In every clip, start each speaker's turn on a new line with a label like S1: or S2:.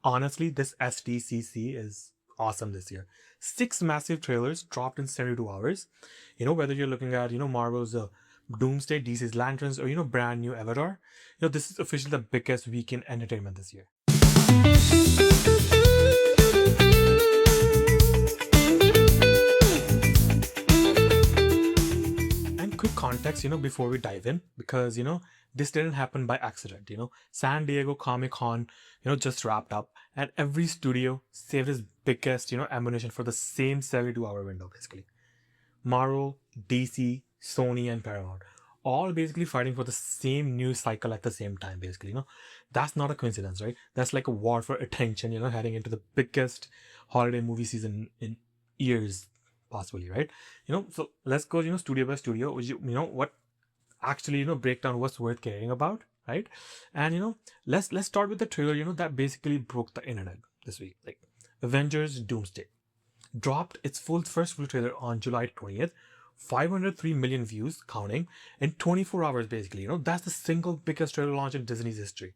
S1: Honestly, this SDCC is awesome this year. Six massive trailers dropped in 72 hours. Whether you're looking at, Marvel's Doomsday, DC's Lanterns, or, brand new Avatar, this is officially the biggest week in entertainment this year. And quick context, before we dive in, because, this didn't happen by accident. San Diego Comic Con, just wrapped up, and every studio saved his biggest, ammunition for the same 72-hour window, basically. Marvel, DC, Sony, and Paramount, all basically fighting for the same news cycle at the same time, basically. That's not a coincidence, right? That's like a war for attention, heading into the biggest holiday movie season in years, possibly, right? So let's go, studio by studio. What actually, break down what's worth caring about, right? And let's start with the trailer, that basically broke the internet this week. Like Avengers Doomsday dropped its first full trailer on July 20th. 503 million views counting in 24 hours, basically. That's the single biggest trailer launch in Disney's history.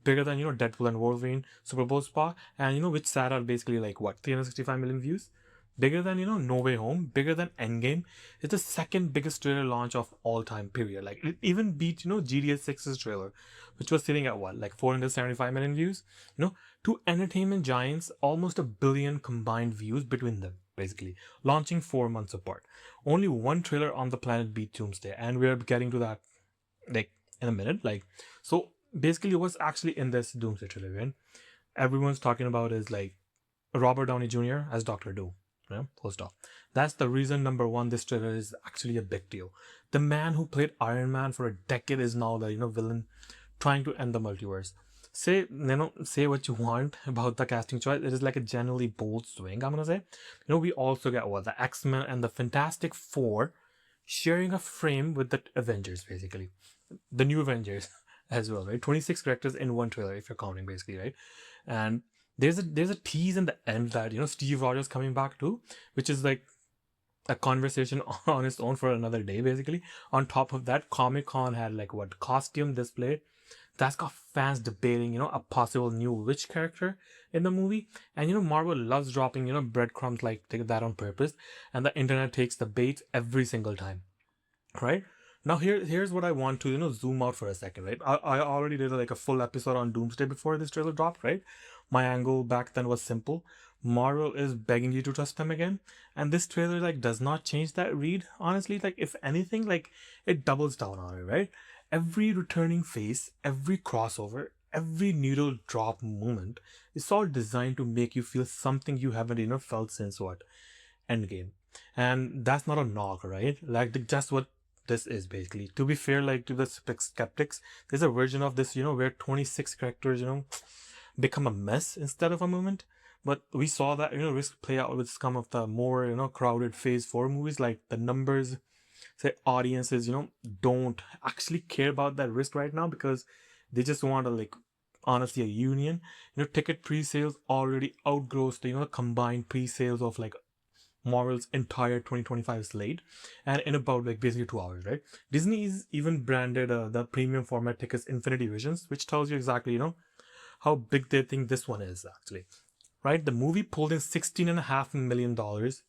S1: Bigger than, Deadpool and Wolverine, Super Bowl spot, and, which sat at basically like what, 365 million views? Bigger than, No Way Home, bigger than Endgame. It's the second biggest trailer launch of all time, period. Like, it even beat, GTA 6's trailer, which was sitting at what, like 475 million views? Two entertainment giants, almost a billion combined views between them, basically, launching 4 months apart. Only one trailer on the planet beat Doomsday, and we're getting to that, like, in a minute. Like, so basically, what's actually in this Doomsday trailer, right? Everyone's talking about is like Robert Downey Jr. as Doctor Doom. Full stop. That's the reason number one this trailer is actually a big deal. The man who played Iron Man for a decade is now the villain trying to end the multiverse. Say what you want about the casting choice. It is like a genuinely bold swing, I'm gonna say. We also get what, the X-Men and the Fantastic Four sharing a frame with the Avengers, basically. The new Avengers as well, right? 26 characters in one trailer, if you're counting, basically, right? And there's a tease in the end that Steve Rogers coming back too, which is like a conversation on its own for another day, basically. On top of that, Comic-Con had like what, costume display that's got fans debating a possible new witch character in the movie. And Marvel loves dropping breadcrumbs like that on purpose, and the internet takes the bait every single time, right? Now here's what I want to zoom out for a second, right? I already did like a full episode on Doomsday before this trailer dropped, right? My angle back then was simple. Marvel is begging you to trust them again, and this trailer like does not change that read. Honestly, like if anything, like it doubles down on it, right? Every returning face, every crossover, every needle drop moment is all designed to make you feel something you haven't felt since what, Endgame. And that's not a knock, right? Like just what this is basically. To be fair, like to the skeptics, there's a version of this, where 26 characters, become a mess instead of a moment. But we saw that, risk play out with some of the more, crowded phase 4 movies. Like the numbers say audiences, don't actually care about that risk right now, because they just want to like, honestly, a union. Ticket pre-sales already outgrows the, combined pre-sales of like Marvel's entire 2025 slate, and in about like basically 2 hours, right? Disney is even branded the premium format tickets Infinity Visions, which tells you exactly, how big they think this one is actually, right? The movie pulled in $16.5 million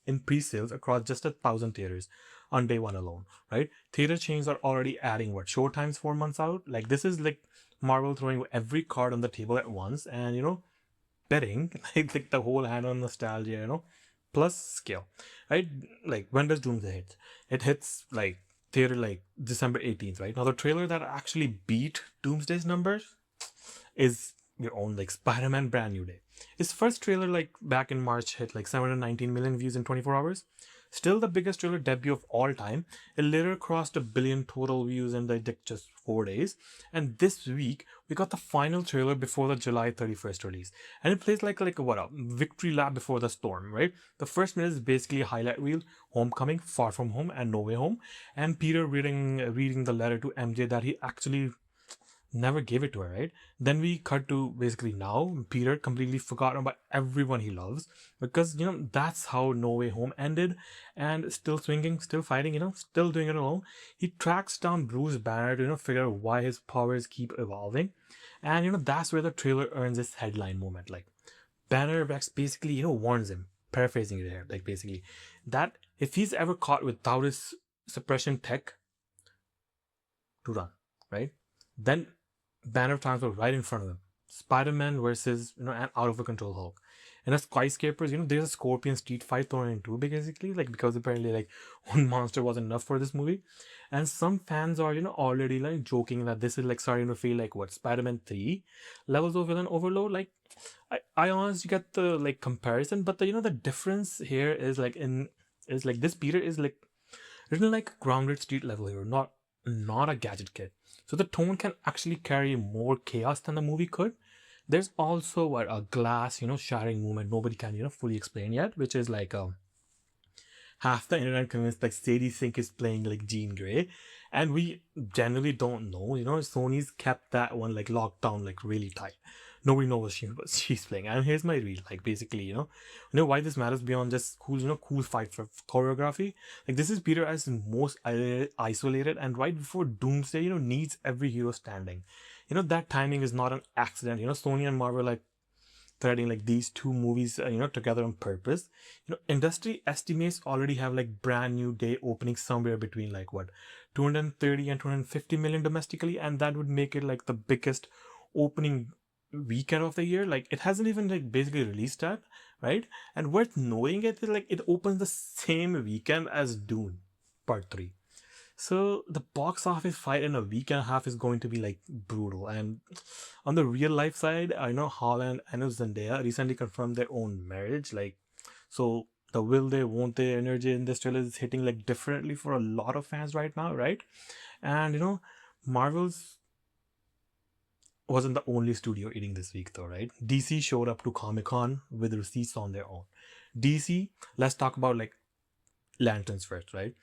S1: in pre-sales across just 1,000 theaters on day one alone, right? Theater chains are already adding what, showtimes 4 months out. Like this is like Marvel throwing every card on the table at once, and betting like the whole hand on nostalgia, plus scale, right? Like when does Doomsday hit? It hits like theater like December 18th, right? Now the trailer that actually beat Doomsday's numbers is your own like Spider-Man Brand New Day. Its first trailer like back in March hit like 719 million views in 24 hours. Still the biggest trailer debut of all time. It later crossed 1 billion total views in like just 4 days. And this week we got the final trailer before the July 31st release. And it plays like a victory lap before the storm, right? The first minute is basically a highlight reel, Homecoming, Far From Home, and No Way Home. And Peter reading the letter to MJ that he actually never gave it to her, right? Then we cut to basically now, Peter completely forgotten about everyone he loves, because that's how No Way Home ended, and still swinging, still fighting, still doing it alone. He tracks down Bruce Banner to figure out why his powers keep evolving, And that's where the trailer earns its headline moment. Like Banner Rex basically, warns him, paraphrasing it here, like basically, that if he's ever caught without his suppression tech to run, right? Then Banner transfer right in front of him. Spider-Man versus, an out of control Hulk. And as skyscrapers, there's a Scorpion street fight thrown in too, basically, like because apparently like one monster was enough for this movie. And some fans are, already like joking that this is like starting to feel like what Spider-Man 3 levels of villain overload. Like I honestly get the like comparison, but the difference here is like this Peter is like written like grounded street level hero, not a gadget kid. So the tone can actually carry more chaos than the movie could. There's also what a glass, shattering movement nobody can, fully explain yet, which is like half the internet convinced like Sadie Sink is playing like Jean Grey, and we generally don't know. Sony's kept that one like locked down like really tight. Nobody knows what she's playing. And here's my read, like basically, why this matters beyond just cool, cool fight for choreography. Like this is Peter as most isolated, and right before Doomsday, needs every hero standing. That timing is not an accident. Sony and Marvel like threading like these two movies together on purpose. Industry estimates already have like brand new day opening somewhere between like what 230 and 250 million domestically, and that would make it like the biggest opening weekend of the year. Like it hasn't even like basically released that, right? And worth knowing it is like it opens the same weekend as Dune Part 3. So the box office fight in a week and a half is going to be like brutal. And on the real life side, I know Holland and Zendaya recently confirmed their own marriage. Like, so the will they, won't they energy in this trailer is hitting like differently for a lot of fans right now, right? And Marvel's wasn't the only studio eating this week though, right? DC showed up to Comic-Con with receipts on their own. DC, let's talk about like Lanterns first, right?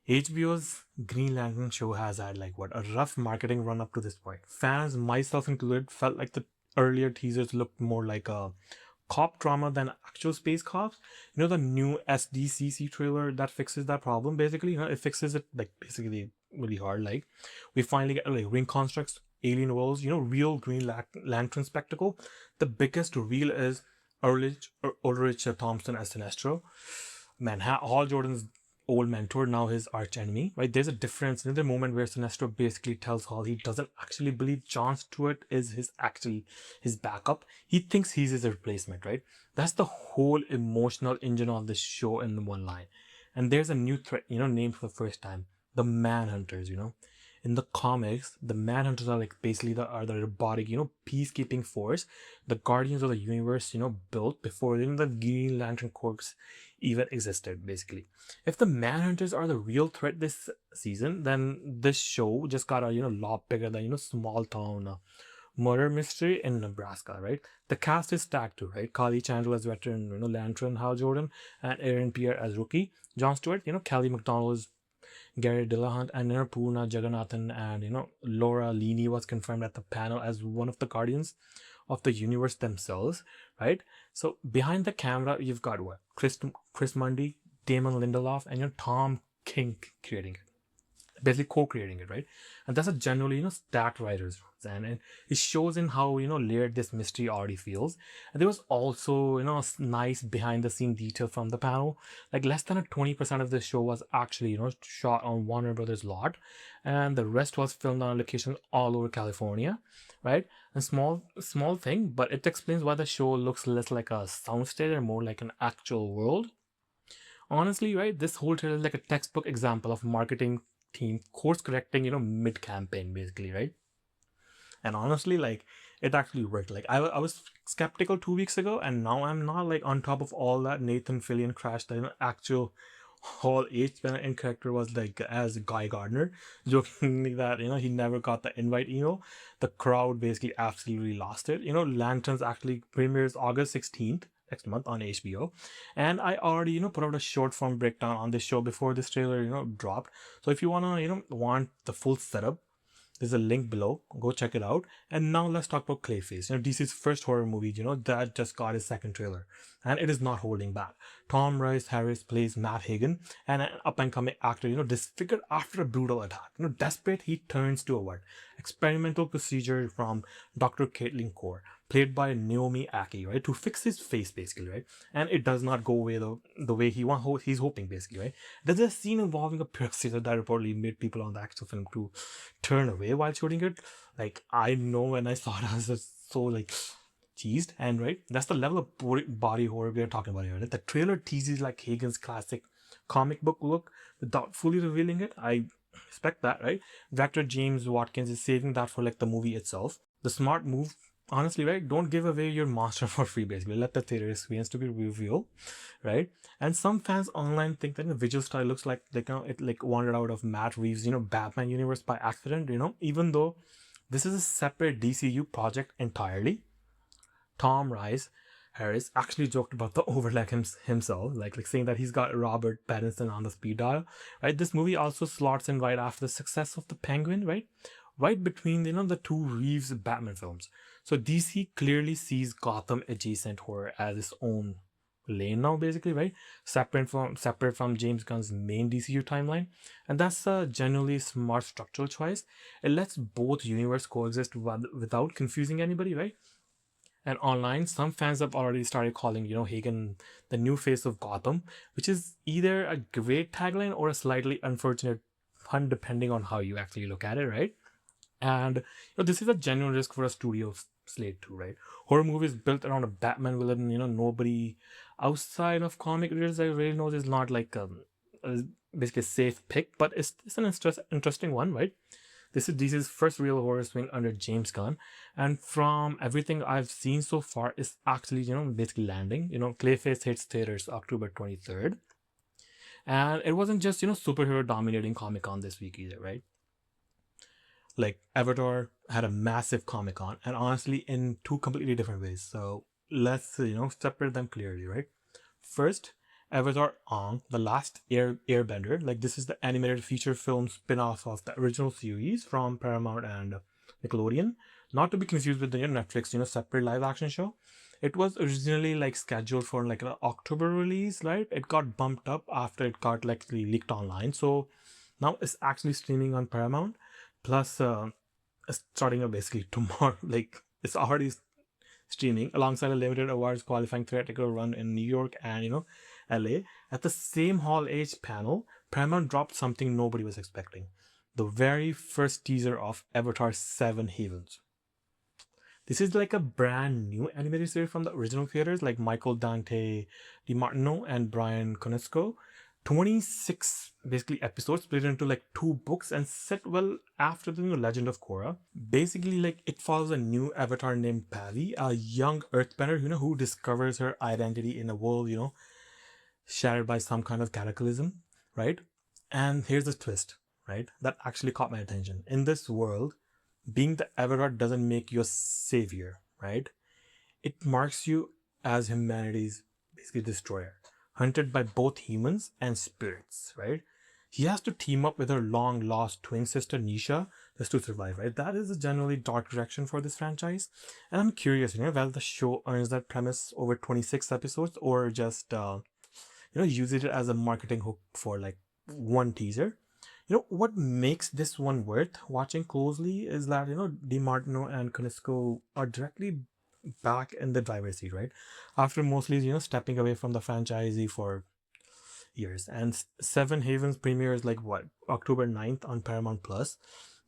S1: HBO's Green Lantern show has had like what a rough marketing run up to this point. Fans, myself included, felt like the earlier teasers looked more like a cop drama than actual space cops. The new SDCC trailer that fixes that problem basically. It fixes it like basically really hard. Like we finally get like ring constructs, alien worlds, real Green Lantern spectacle. The biggest reveal is Ulrich Thompson as Sinestro. Man, Hal Jordan's old mentor, now his arch enemy, right? There's a difference in the moment where Sinestro basically tells Hal he doesn't actually believe John Stewart is his backup. He thinks he's his replacement, right? That's the whole emotional engine of this show in one line. And there's a new threat, named for the first time, the Manhunters. In the comics, the Manhunters are like basically the robotic, peacekeeping force, the guardians of the universe, built before the Green Lantern Corps even existed, basically. If the Manhunters are the real threat this season, then this show just got a lot bigger than small town murder mystery in Nebraska, right? The cast is stacked too, right? Kali Chandler as veteran, Lantern Hal Jordan, and Aaron Pierre as rookie. John Stewart, Kelly McDonald is Gary Dillahunt, and Purna Jagannathan, and Laura Linney was confirmed at the panel as one of the guardians of the universe themselves, right? So behind the camera, you've got what Chris Mundy, Damon Lindelof, and Tom King creating it, basically co-creating it, right? And that's a generally stacked writers, and it shows in how layered this mystery already feels. And there was also nice behind the scene detail from the panel. Like less than 20% of the show was actually shot on Warner Brothers lot, and the rest was filmed on locations all over California, right? A small thing, but it explains why the show looks less like a soundstage and more like an actual world. Honestly, right, this whole trailer is like a textbook example of marketing team course correcting mid campaign, basically, right? And honestly, like it actually worked. Like I was skeptical 2 weeks ago, and now I'm not. Like on top of all that, Nathan Fillion crashed the actual whole in character was like as Guy Gardner, jokingly that he never got the invite. The crowd basically absolutely lost it. Lanterns actually premieres August 16th next month on HBO, and I already put out a short form breakdown on this show before this trailer dropped. So if you wanna want the full setup, There's a link below. Go check it out. And now let's talk about Clayface. DC's first horror movie, that just got his second trailer. And it is not holding back. Tom Rice Harris plays Matt Hagen, and an up-and-coming actor, disfigured after a brutal attack. Desperate, he turns to a what? Experimental procedure from Dr. Caitlin Core, played by Naomi Aki, right? To fix his face, basically, right? And it does not go away the way he's hoping, basically, right? There's a scene involving a procedure that reportedly made people on the actual film to turn away while shooting it. Like, I know when I saw it, I was just so like teased, and right, that's the level of body horror we are talking about here. Right? The trailer teases like Hagen's classic comic book look without fully revealing it. I respect that, right? Director James Watkins is saving that for like the movie itself. The smart move, honestly, right? Don't give away your monster for free, basically. Let the theater experience to be revealed, right? And some fans online think that the visual style looks like it like wandered out of Matt Reeves, Batman universe by accident, even though this is a separate DCU project entirely. Tom Rice Harris actually joked about the overlap himself, like saying that he's got Robert Pattinson on the speed dial, right? This movie also slots in right after the success of The Penguin, right? Right between the two Reeves Batman films. So DC clearly sees Gotham adjacent horror as its own lane now, basically, right? Separate from James Gunn's main DCU timeline, and that's a genuinely smart structural choice. It lets both universe coexist without confusing anybody, right? And online, some fans have already started calling, Hagen the new face of Gotham, which is either a great tagline or a slightly unfortunate pun, depending on how you actually look at it, right? And this is a genuine risk for a studio slate too, right? Horror movies built around a Batman villain, nobody outside of comic readers I really knows is not like basically a safe pick, but it's an interesting one, right? This is DC's first real horror swing under James Gunn, and from everything I've seen so far, it's actually basically landing. Clayface hits theaters October 23rd, and it wasn't just superhero dominating Comic Con this week either, right? Like Avatar had a massive Comic Con, and honestly, in two completely different ways. So let's separate them clearly, right? First, Avatar Aang, the Last Airbender. Like, this is the animated feature film spin-off of the original series from Paramount and Nickelodeon. Not to be confused with the Netflix, separate live action show. It was originally like scheduled for like an October release, right? It got bumped up after it got like leaked online. So now it's actually streaming on Paramount. Plus, it's starting up basically tomorrow. Like, it's already streaming alongside a limited awards qualifying theatrical run in New York and LA. At the same Hall H panel, Paramount dropped something nobody was expecting: the very first teaser of Avatar 7 Havens. This is like a brand new animated series from the original creators like Michael Dante DiMartino and Brian Konietzko. 26 basically episodes split into like two books and set well after the new Legend of Korra. Basically, like, it follows a new avatar named Pavi, a young earthbender, who discovers her identity in a world, shattered by some kind of cataclysm, right? And here's the twist, right? That actually caught my attention. In this world, being the avatar doesn't make you a savior, right? It marks you as humanity's basically destroyer, hunted by both humans and spirits, right? He has to team up with her long lost twin sister Nisha just to survive, right? That is a generally dark direction for this franchise. And I'm curious, whether the show earns that premise over 26 episodes or just, use it as a marketing hook for like one teaser. What makes this one worth watching closely is that, DiMartino and Konietzko are directly back in the driver's seat, right? After mostly, stepping away from the franchisee for years. And Seven Havens premieres like what, October 9th on Paramount Plus.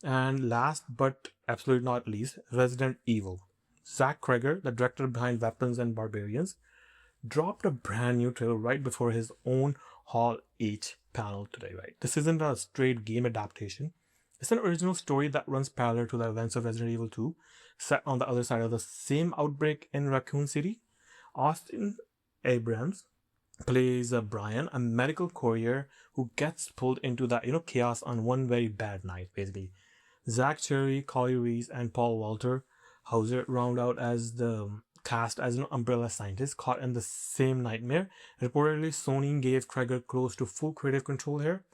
S1: And last but absolutely not least, Resident Evil. Zach Cregger, the director behind Weapons and Barbarians, dropped a brand new trailer right before his own Hall H panel today, right? This isn't a straight game adaptation. It's an original story that runs parallel to the events of Resident Evil 2, set on the other side of the same outbreak in Raccoon City. Austin Abrams plays Brian, a medical courier who gets pulled into that chaos on one very bad night, basically. Zach Cherry, Colly Reese, and Paul Walter Hauser round out as the cast as an umbrella scientist caught in the same nightmare. Reportedly, Sony gave Cregger close to full creative control here.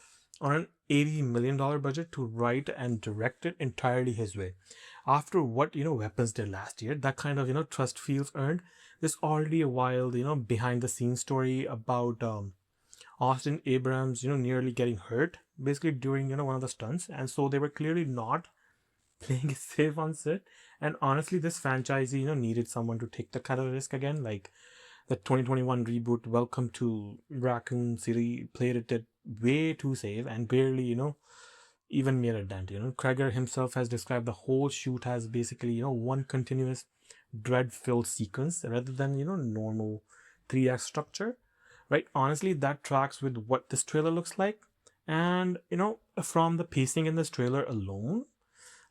S1: On an $80 million budget to write and direct it entirely his way. After what, Weapons did last year, that kind of, trust feels earned. There's already a wild, behind the scenes story about Austin Abrams, nearly getting hurt basically during, one of the stunts. And so they were clearly not playing it safe on set. And honestly, this franchise, needed someone to take the kind of risk again. Like the 2021 reboot, Welcome to Raccoon City, played it way too safe and barely, even made a dent. Cregger himself has described the whole shoot as basically, one continuous dread-filled sequence rather than, normal 3-act structure. Right? Honestly, that tracks with what this trailer looks like. And, from the pacing in this trailer alone,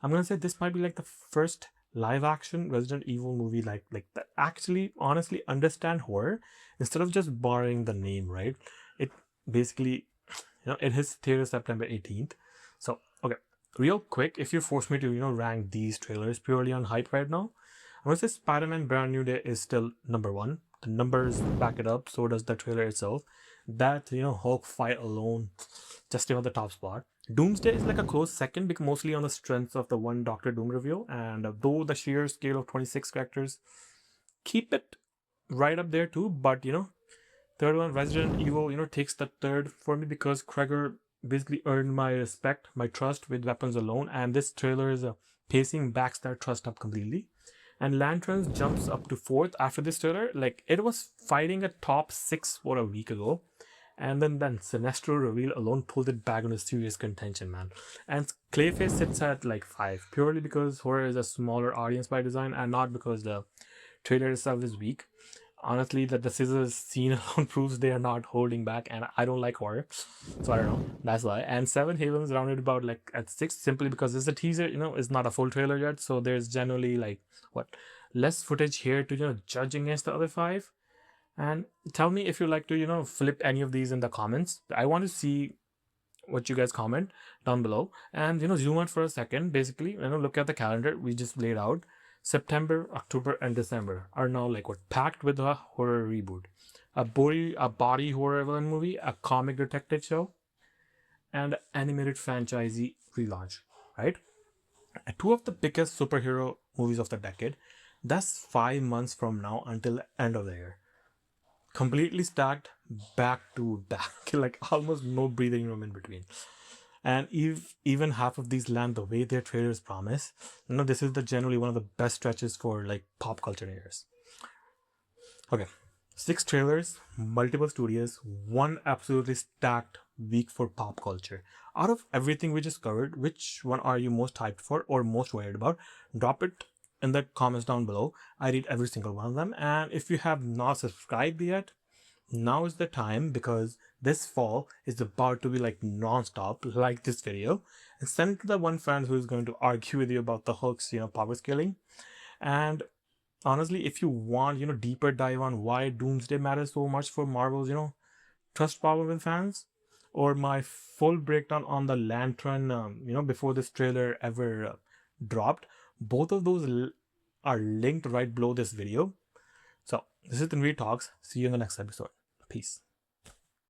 S1: I'm gonna say this might be like the first live action Resident Evil movie like that actually honestly understand horror instead of just borrowing the name, right? It basically, it hits theaters September 18th. So okay, real quick, if you force me to rank these trailers purely on hype right now, I'm gonna say Spider-Man Brand New Day is still number one. The numbers back it up, so does the trailer itself. That Hulk fight alone just the top spot. Doomsday is like a close second, because mostly on the strength of the one Doctor Doom reveal, and though the sheer scale of 26 characters keep it right up there too, but third one, Resident Evil, takes the third for me because Cregger basically earned my respect, my trust with weapons alone, and this trailer's pacing backs that trust up completely. And Lanterns jumps up to fourth after this trailer. Like, it was fighting a top 6 for a week ago. And then Sinestro reveal alone pulled it back into serious contention, man. And Clayface sits at like 5, purely because horror is a smaller audience by design and not because the trailer itself is weak. Honestly, that the scissors scene alone proves they are not holding back, and I don't like horror, so I don't know. That's why. And 7 Haven's rounded about like at 6, simply because it's a teaser. It's not a full trailer yet, so there's generally like less footage here to judge against the other 5. And tell me if you like to flip any of these in the comments. I want to see what you guys comment down below, and zoom out for a second. Basically, look at the calendar we just laid out. September, October, and December are now like packed with a horror reboot, a body horror villain movie, a comic detective show, and an animated franchisee relaunch. Right, and 2 of the biggest superhero movies of the decade. That's 5 months from now until the end of the year. Completely stacked back to back, like almost no breathing room in between. And if even half of these land the way their trailers promise, this is generally one of the best stretches for like pop culture years. Okay, 6 trailers, multiple studios, one absolutely stacked week for pop culture. Out of everything we just covered, which one are you most hyped for or most worried about? Drop it in the comments down below. I read every single one of them. And if you have not subscribed yet, now is the time, because this fall is about to be like non-stop. Like this video and send it to the one friend who is going to argue with you about the Hulk's power scaling. And honestly, if you want deeper dive on why Doomsday matters so much for Marvel's trust power with fans, or my full breakdown on the Lantern before this trailer ever dropped, both of those are linked right below this video. So this is the Talks. See you in the next episode. Peace.